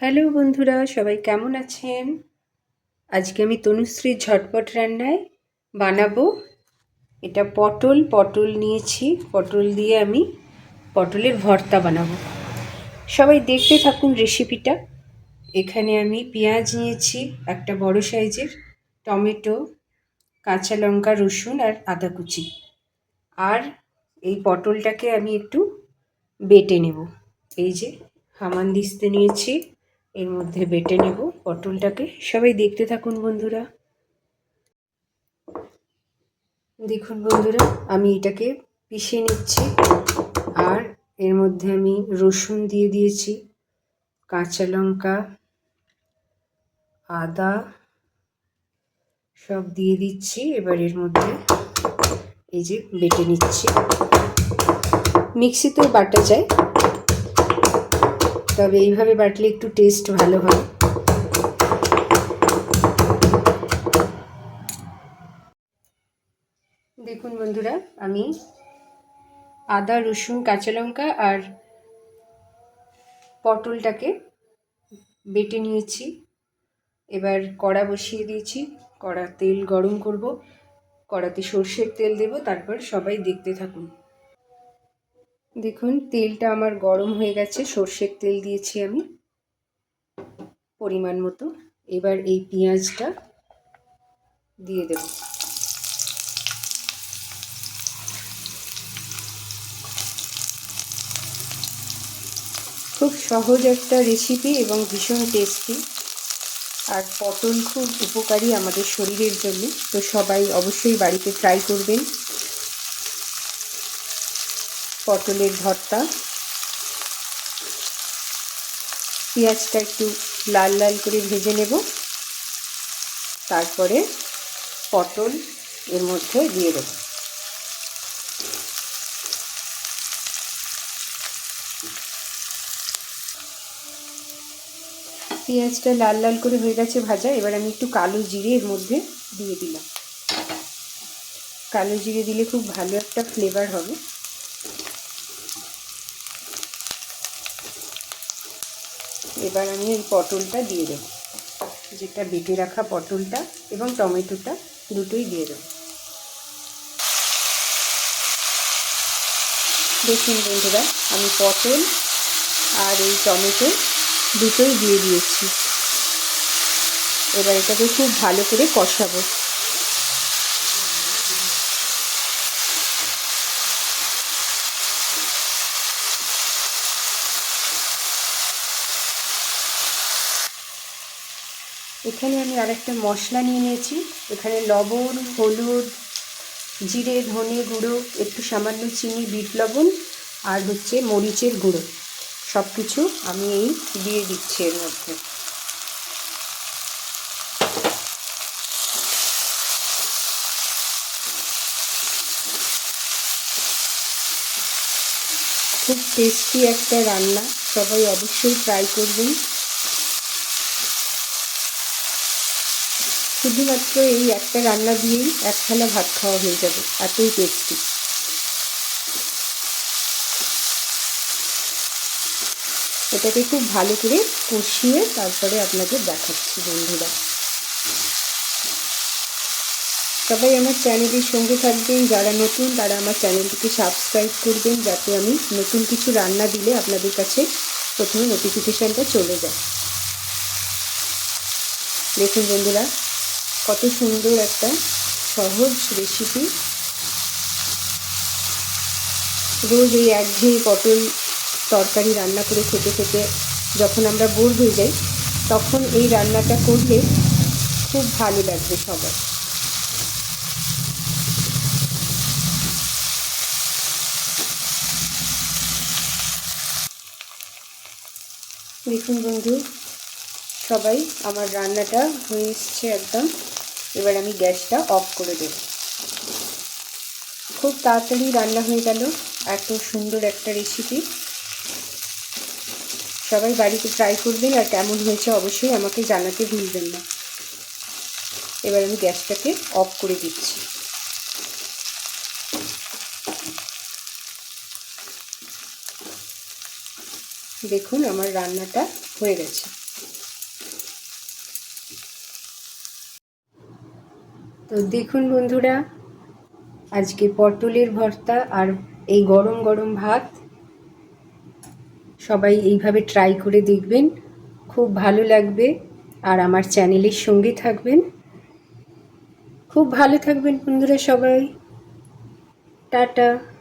Hello বন্ধুরা, সবাই কেমন আছেন? আজকে আমি তনুশ্রীর ঝটপট রান্নায় বানাবো এটা পটল নিয়েছি। পটল দিয়ে আমি পটলের ভর্তা বানাবো। সবাই দেখতে থাকুন রেসিপিটা। এখানে আমি পেঁয়াজ নিয়েছি একটা বড় সাইজের, টমেটো, কাঁচা লঙ্কা, রসুন আর আদা কুচি। আর এই পটলটাকে আমি একটু বেটে নেব। এই যে হামানদিস্তে নিয়েছি, এর মধ্যে বেটে নেব পটলটাকে। সবাই দেখতে থাকুন বন্ধুরা। দেখুন বন্ধুরা, আমি এটাকে পিষে নিচ্ছি। আর এর মধ্যে আমি রসুন দিয়ে দিয়েছি, কাঁচা লঙ্কা, আদা সব দিয়ে দিচ্ছি। এবার এর মধ্যে এই যে বেটে নিচ্ছি। মিক্সিতেও বাটা যায়, তবে এইভাবে বাটলে একটু টেস্ট ভালো হয়। দেখুন বন্ধুরা, আমি আদা, রসুন, কাঁচা লঙ্কা আর পটলটাকে বেটে নিয়েছি। এবার কড়া বসিয়ে দিয়েছি। কড়া তেল গরম করব, কড়াতে সর্ষের তেল দেব। তারপর সবাই দেখতে থাকুন। দেখুন তেলটা আমার গরম হয়ে গেছে, সর্ষের তেল দিয়েছি আমি পরিমাণ মতো। এবার এই পেঁয়াজটা দিয়ে দেব। খুব সহজ একটা রেসিপি এবং ভীষণ টেস্টি। আর পটল খুব উপকারী আমাদের শরীরের জন্য, তো সবাই অবশ্যই বাড়িতে ট্রাই করবেন পটলের ভর্তা। পেঁয়াজটা একটু লাল লাল করে ভেজে নেব, তারপরে পটল এর মধ্যে দিয়ে দেব। পেঁয়াজটা লাল লাল করে হয়ে গেছে ভাজা। এবার আমি একটু কালো জিরে এর মধ্যে দিয়ে দিলাম। কালো জিরে দিলে খুব ভালো একটা ফ্লেভার হবে। এবার আমি এই পটলটা দিয়ে দেব, যেটা বেটে রাখা পটলটা এবং টমেটোটা দুটোই দিয়ে দেব। দেখুন বন্ধুরা, আমি পটল আর এই টমেটো দুটোই দিয়ে দিয়েছি। এবার এটাকে খুব ভালো করে কষাবো। এখানে আমি আরেকটা মশলা নিয়ে নিয়েছি। এখানে লবণ, হলুদ, জিরে, ধনে গুঁড়ো, একটু সামান্য চিনি, বিট লবণ আর হচ্ছে মরিচের গুঁড়ো, সব কিছু আমি এই দিয়ে দিচ্ছি এর মধ্যে। খুব টেস্টি একটা রান্না, সবাই অবশ্যই ট্রাই করবেন। শুধুমাত্র এই একটা রান্না দিয়েই এক থালা ভাত খাওয়া হয়ে যাবে, এতই টেস্টি। এটাকে খুব ভালো করে কষিয়ে তারপরে আপনাদের দেখাচ্ছি বন্ধুরা। সবাই আমার চ্যানেলের সঙ্গে থাকবেন। যারা নতুন তারা আমার চ্যানেলটিকে সাবস্ক্রাইব করবেন, যাতে আমি নতুন কিছু রান্না দিলে আপনাদের কাছে প্রথমে নোটিফিকেশানটা চলে যায়। দেখুন বন্ধুরা, কত সুন্দর একটা সহজ রেসিপি। রোজ এই একঘেয়ে পটল তরকারি রান্না করে খেতে খেতে যখন আমরা বোর হয়ে যাই, তখন এই রান্নাটা করলে খুব ভালো লাগবে সবার। দেখুন বন্ধু সবাই, আমার রান্নাটা হয়ে এসছে একদম। এবার আমি গ্যাসটা অফ করে দেব। খুব তাড়াতাড়ি রান্না হয়ে গেল, এত সুন্দর একটা রেসিপি। সবাই বাড়িতে ট্রাই করবেন, আর কেমন হয়েছে অবশ্যই আমাকে জানাতে ভুলবেন না। এবার আমি গ্যাসটাকে অফ করে দিচ্ছি। দেখুন আমার রান্নাটা হয়ে গেছে। তো দেখুন বন্ধুরা, আজকে পটলের ভর্তা আর এই গরম গরম ভাত, সবাই এইভাবে ট্রাই করে দেখবেন, খুব ভালো লাগবে। আর আমার চ্যানেলের সঙ্গে থাকবেন। খুব ভালো থাকবেন বন্ধুরা সবাই। টাটা।